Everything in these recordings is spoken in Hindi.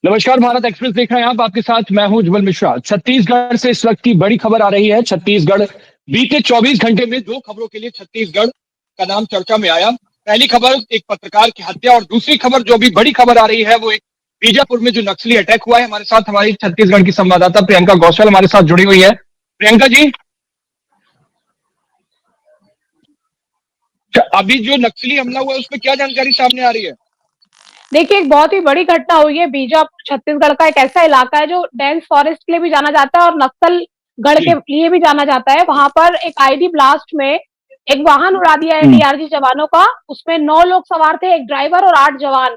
नमस्कार, भारत एक्सप्रेस देख रहे हैं आप। आपके साथ मैं हूं उज्जवल मिश्रा। छत्तीसगढ़ से इस वक्त की बड़ी खबर आ रही है। छत्तीसगढ़ बीते 24 घंटे में दो खबरों के लिए छत्तीसगढ़ का नाम चर्चा में आया। पहली खबर एक पत्रकार की हत्या और दूसरी खबर जो भी बड़ी खबर आ रही है वो एक बीजापुर में जो नक्सली अटैक हुआ है। हमारे साथ हमारी छत्तीसगढ़ की संवाददाता प्रियंका गौशल हमारे साथ जुड़ी हुई है। प्रियंका जी, अभी जो नक्सली हमला हुआ है उसमें क्या जानकारी सामने आ रही है? देखिए, एक बहुत ही बड़ी घटना हुई है। बीजापुर छत्तीसगढ़ का एक ऐसा इलाका है जो डेंस फॉरेस्ट के लिए भी जाना जाता है और नक्सल गढ़ के लिए भी जाना जाता है। वहां पर एक आईडी ब्लास्ट में एक वाहन उड़ा दिया है डीआरजी जवानों का। उसमें 9 लोग सवार थे, एक ड्राइवर और 8 जवान।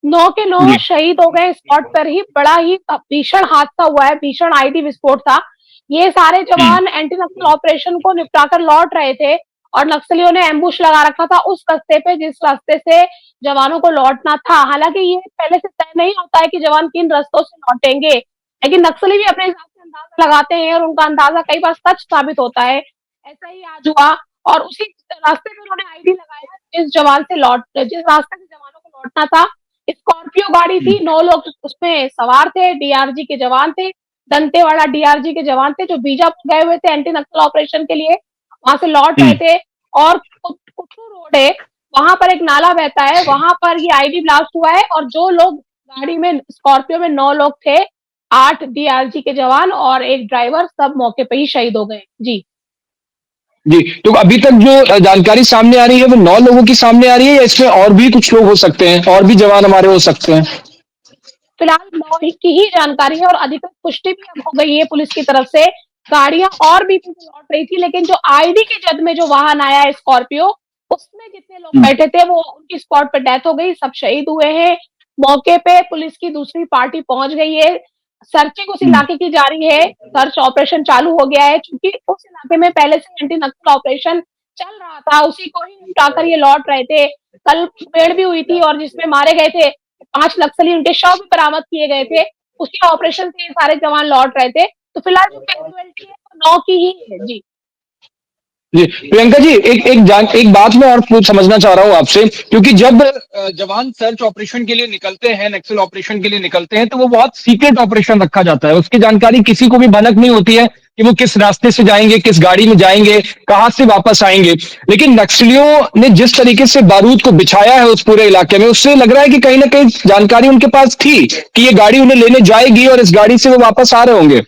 9 के 9 जी शहीद हो गए स्पॉट पर ही। बड़ा ही भीषण हादसा हुआ है, भीषण आईडी विस्फोट था। ये सारे जवान एंटी नक्सल ऑपरेशन को निपटाकर लौट रहे थे और नक्सलियों ने एम्बुश लगा रखा था उस रास्ते पे जिस रास्ते से जवानों को लौटना था। हालांकि ये पहले से तय नहीं होता है कि जवान किन रास्तों से लौटेंगे, लेकिन नक्सली भी अपने हिसाब से अंदाजा लगाते हैं और उनका अंदाजा कई बार सच साबित होता है। ऐसा ही आज हुआ और उसी रास्ते में उन्होंने आईडी लगाया जिस रास्ते से जवानों को लौटना था। स्कॉर्पियो गाड़ी थी, 9 लोग उसमें सवार थे, डीआरजी के जवान थे, दंतेवाड़ा डीआरजी के जवान थे जो बीजापुर गए हुए थे एंटी नक्सल ऑपरेशन के लिए। वहां से लौट रहे थे और कुटरू रोड है, वहां पर एक नाला बहता है, वहां पर ये आईडी ब्लास्ट हुआ है और जो लोग गाड़ी में स्कॉर्पियो में 9 लोग थे, 8 डीआरजी के जवान और एक ड्राइवर, सब मौके पर ही शहीद हो गए। जी जी, तो अभी तक जो जानकारी सामने आ रही है वो 9 लोगों की सामने आ रही है या इसमें और भी कुछ लोग हो सकते हैं, और भी जवान हमारे हो सकते हैं? फिलहाल 9 की ही जानकारी है और अधिकृत पुष्टि भी अब हो गई है पुलिस की तरफ से। गाड़ियां और भी पीछे लौट रही थी, लेकिन जो आईडी की जद में जो वाहन आया है स्कॉर्पियो, उसमें जितने लोग बैठे थे वो उनकी स्पॉट पर डेथ हो गई, सब शहीद हुए हैं। मौके पे पुलिस की दूसरी पार्टी पहुंच गई है। सर्चिंग उस इलाके की जारी है, सर्च ऑपरेशन चालू हो गया है क्योंकि उस इलाके में पहले से एंटी नक्सल ऑपरेशन चल रहा था, उसी को ही निपटाकर ये लौट रहे थे। कल मुठभेड़ भी हुई थी और जिसमें मारे गए थे 5 नक्सली, उनके शव भी बरामद किए गए थे। उसी ऑपरेशन से ये सारे जवान लौट रहे थे। तो फिलहाल जो कैजुअलिटी है वो 9 की ही है। जी जी, प्रियंका जी, एक बात मैं और कुछ समझना चाह रहा हूँ आपसे, क्योंकि जब जवान सर्च ऑपरेशन के लिए निकलते हैं, नक्सल ऑपरेशन के लिए निकलते हैं, तो वो बहुत सीक्रेट ऑपरेशन रखा जाता है। उसकी जानकारी किसी को भी भनक नहीं होती है कि वो किस रास्ते से जाएंगे, किस गाड़ी में जाएंगे, कहां से वापस आएंगे। लेकिन नक्सलियों ने जिस तरीके से बारूद को बिछाया है उस पूरे इलाके में, उससे लग रहा है कि कहीं ना कहीं जानकारी उनके पास थी कि ये गाड़ी उन्हें लेने जाएगी और इस गाड़ी से वो वापस आ रहे होंगे।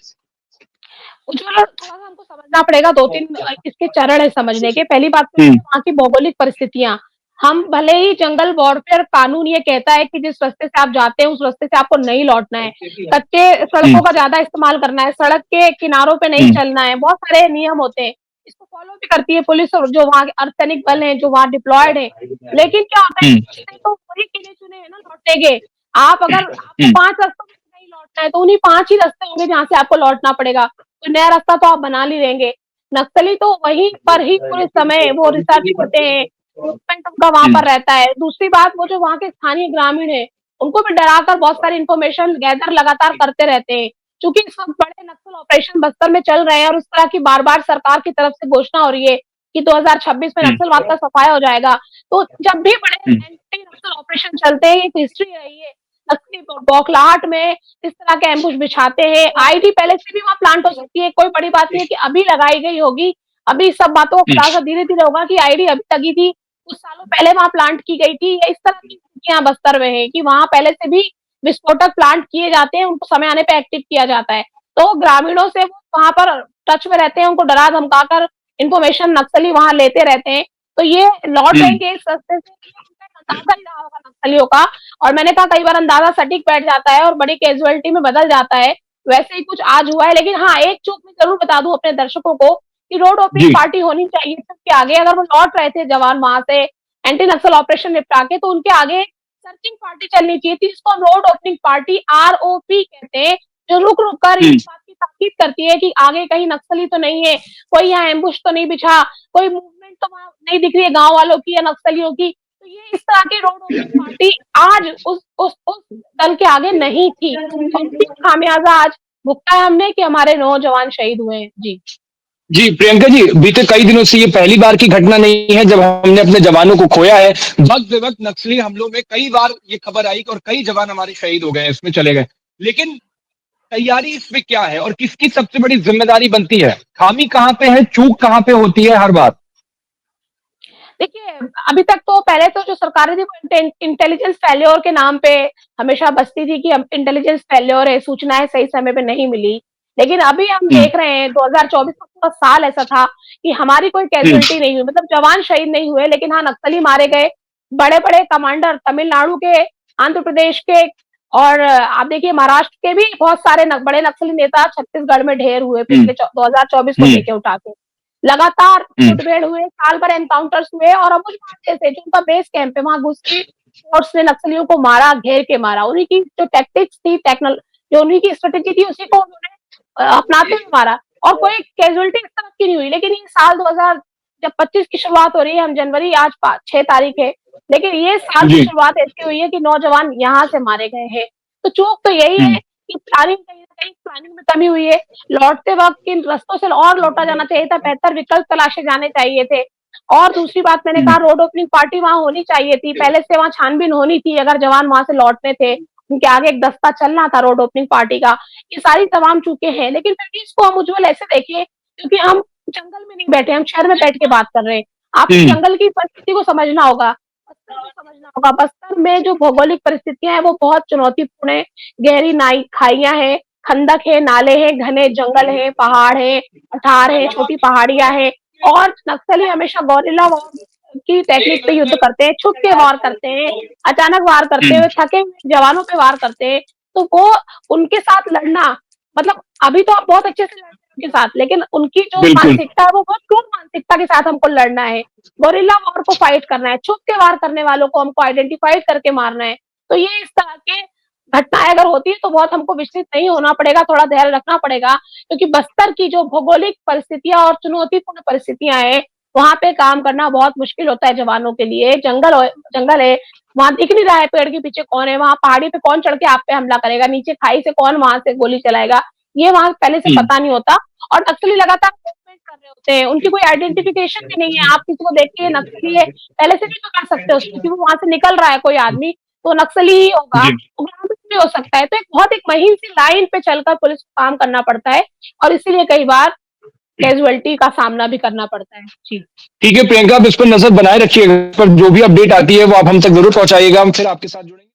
उज्ज्वल, थोड़ा सा हमको समझना पड़ेगा। 2-3 इसके चरण है समझने के। पहली बात तो ये वहाँ की भौगोलिक परिस्थितियां। हम भले ही जंगल वॉरफेयर कानून ये कहता है कि जिस रास्ते से आप जाते हैं उस रास्ते से आपको नहीं लौटना है, कच्चे सड़कों का ज्यादा इस्तेमाल करना है, सड़क के किनारों पे नहीं चलना है, बहुत सारे नियम होते हैं। इसको फॉलो भी करती है पुलिस और जो वहाँ अर्धसैनिक बल है जो वहाँ डिप्लॉयड है। लेकिन क्या होता है, रास्ते तो वही गिने चुने हैं ना लौटने के। आप अगर आपको 5 रास्तों में से नहीं लौटना है तो उन्हीं 5 ही रास्ते होंगे जहाँ से आपको लौटना पड़ेगा। तो नया रास्ता तो आप बना ही लेंगे। नक्सली तो वहीं पर ही पूरे समय वो रिसर्च करते हैं, मूवमेंट उनका वहां पर रहता है। दूसरी बात, वो जो वहाँ के स्थानीय ग्रामीण है उनको भी डराकर बहुत सारी इन्फॉर्मेशन गैदर लगातार करते रहते हैं। क्योंकि इस वक्त बड़े नक्सल ऑपरेशन बस्तर में चल रहे हैं और इस तरह की बार बार सरकार की तरफ से घोषणा हो रही है कि 2026 में नक्सलवाद का सफाया हो जाएगा। तो जब भी बड़े एंटी नक्सल ऑपरेशन चलते हैं, एक हिस्ट्री रही है, नक्सली बौखलाहट में इस तरह के एम्बुश बिछाते हैं। आईडी पहले से भी वहाँ प्लांट हो सकती है, कोई बड़ी बात नहीं है कि अभी लगाई गई होगी। अभी सब बातों का खुलासा धीरे धीरे होगा कि आईडी अभी लगी थी, कुछ सालों पहले वहां प्लांट की गई थी। इस तरह की स्थितियां बस्तर में है कि वहां पहले से भी विस्फोटक प्लांट किए जाते हैं, उनको समय आने पर एक्टिव किया जाता है। तो ग्रामीणों से वो वहां पर टच में रहते हैं, उनको डरा धमकाकर इन्फॉर्मेशन नक्सली वहां लेते रहते हैं। तो ये लौट लेंगे इस रास्ते से, अंदाजा ही रहा होगा नक्सलियों का। और मैंने कहा कई बार अंदाजा सटीक बैठ जाता है और बड़ी कैजुअलिटी में बदल जाता है। वैसे ही कुछ आज हुआ है। लेकिन हाँ, एक चूक मैं जरूर बता दूं अपने दर्शकों को कि रोड ओपनिंग पार्टी होनी चाहिए सबके आगे। अगर वो लौट रहे थे जवान वहां से एंटी नक्सल ऑपरेशन निपटा के, तो उनके आगे सर्चिंग पार्टी चलनी चाहिए थी, जिसको रोड ओपनिंग पार्टी ROP कहते हैं, जो रुक रुक कर इस बात की ताकीद करती है कि आगे कहीं नक्सली तो नहीं है, कोई यहाँ एम्बुश तो नहीं बिछा, कोई मूवमेंट तो वहां नहीं दिख रही है गांव वालों की या नक्सलियों की। तो ये इस तरह की रोड ओपनिंग पार्टी आज उस दल के आगे नहीं थी और उसी खामियाजा आज भुगता है हमने कि हमारे नौजवान शहीद हुए हैं। जी जी, प्रियंका जी, बीते कई दिनों से ये पहली बार की घटना नहीं है जब हमने अपने जवानों को खोया है। वक्त बे वक्त नक्सली हमलों में कई बार ये खबर आई और कई जवान हमारे शहीद हो गए, इसमें चले गए। लेकिन तैयारी इसमें क्या है और किसकी सबसे बड़ी जिम्मेदारी बनती है? खामी कहाँ पे है, चूक कहाँ पे होती है हर बार? देखिए, अभी तक तो पहले तो जो सरकारें थी वो इंटेलिजेंस फेल्योर के नाम पे हमेशा बसती थी कि अब इंटेलिजेंस फेल्योर है, सूचनाएँ सही समय पे नहीं मिली। लेकिन अभी हम हम्म। देख रहे हैं 2024 का पूरा साल ऐसा था कि हमारी कोई हम्म। कैज़ुअल्टी नहीं हुई, मतलब जवान शहीद नहीं हुए, लेकिन हाँ, नक्सली मारे गए। बड़े-बड़े कमांडर तमिलनाडु के, आंध्र प्रदेश के और आप देखिए महाराष्ट्र के भी बहुत सारे बड़े नक्सली नेता छत्तीसगढ़ में ढेर हुए हम्म। पिछले 2024 को हम्म। लेके उठा के। लगातार हम्म। मुठभेड़ हुए, साल भर एनकाउंटर्स हुए और अबुझमाड़ जैसे जो उनका बेस कैंप है, वहाँ घुस के फोर्स ने नक्सलियों को मारा, घेर के मारा। उन्हीं की जो टैक्टिक्स थी, जो उन्हीं की स्ट्रेटेजी थी, उसी को उन्होंने अपनाते हुए मारा और कोई कैजुअलिटी इस तरह की नहीं हुई। लेकिन ये साल 2000 जब 25 की शुरुआत हो रही है, हम जनवरी आज 6 तारीख है, लेकिन ये साल की जी। शुरुआत ऐसी हुई है कि नौजवान यहाँ से मारे गए हैं। तो चूक तो यही है हम्म। कि प्लानिंग कहीं न कहीं प्लानिंग में कमी हुई है। लौटते वक़्त किन रास्तों से और लौटा जाना चाहिए था, बेहतर विकल्प तलाशे जाने चाहिए थे। और दूसरी बात मैंने कहा हम्म। रोड ओपनिंग पार्टी वहाँ होनी चाहिए थी, पहले से वहाँ छानबीन होनी थी अगर जवान वहाँ से लौटने थे, उनके आगे एक दस्ता चलना था रोड ओपनिंग पार्टी का। ये सारी तमाम चूकें हैं, लेकिन फिर भी इसको हम उज्ज्वल ऐसे देखें क्योंकि हम जंगल में नहीं बैठे, हम शहर में बैठ के बात कर रहे हैं। आपको हम्म। जंगल की परिस्थिति को समझना होगा, बस्तर को समझना होगा। बस्तर में जो भौगोलिक परिस्थितियाँ हैं वो बहुत चुनौतीपूर्ण है, गहरी नाई खाइयाँ हैं, खंदक है, नाले हैं, घने जंगल हैं, पहाड़ हैं, पठार हैं, छोटी पहाड़ियाँ हैं और नक्सली हमेशा गोरिल्ला वॉर की टेक्निक पे युद्ध करते हैं, छुप के वार करते हैं, अचानक वार करते हुए हम्म। थके हुए जवानों पे वार करते हैं। तो वो उनके साथ लड़ना मतलब अभी तो आप बहुत अच्छे से लड़ रहे हैं उनके साथ, लेकिन उनकी जो बिल्कुल। मानसिकता है वो बहुत क्रूर मानसिकता के साथ हमको लड़ना है। गोरिल्ला वॉर को फाइट करना है, छुप के वार करने वालों को हमको आइडेंटिफाई करके मारना है। तो ये इस तरह के घटनाएँ अगर होती है तो बहुत हमको विचलित नहीं होना पड़ेगा, थोड़ा धैर्य रखना पड़ेगा क्योंकि बस्तर की जो भौगोलिक परिस्थितियाँ और चुनौतीपूर्ण परिस्थितियाँ हैं, वहाँ पे काम करना बहुत मुश्किल होता है जवानों के लिए। जंगल है, वहाँ दिख नहीं रहा है पेड़ के पीछे कौन है, वहाँ पहाड़ी पे कौन चढ़ के आप पे हमला करेगा, नीचे खाई से कौन वहाँ से गोली चलाएगा, ये वहाँ पहले से हम्म। पता नहीं होता और नक्सली लगातार मूवमेंट कर रहे होते हैं, उनकी कोई आइडेंटिफिकेशन भी नहीं है। आप किसी को देख के ये नक्सली है, पहले से भी पकड़ सकते हो उसको क्योंकि वो वहाँ से निकल रहा है कोई आदमी, तो नक्सली ही होगा, जी। वो ग्रामीण भी हो सकता है। तो एक महीन सी लाइन पे चलकर पुलिस को काम करना पड़ता है और इसीलिए कई बार कैजुअलिटी का सामना भी करना पड़ता है। जी। ठीक है प्रियंका, आप इस पर नजर बनाए रखिएगा, इस पर जो भी अपडेट आती है वो आप हम तक जरूर पहुंचाइएगा, हम फिर आपके साथ जुड़ेंगे।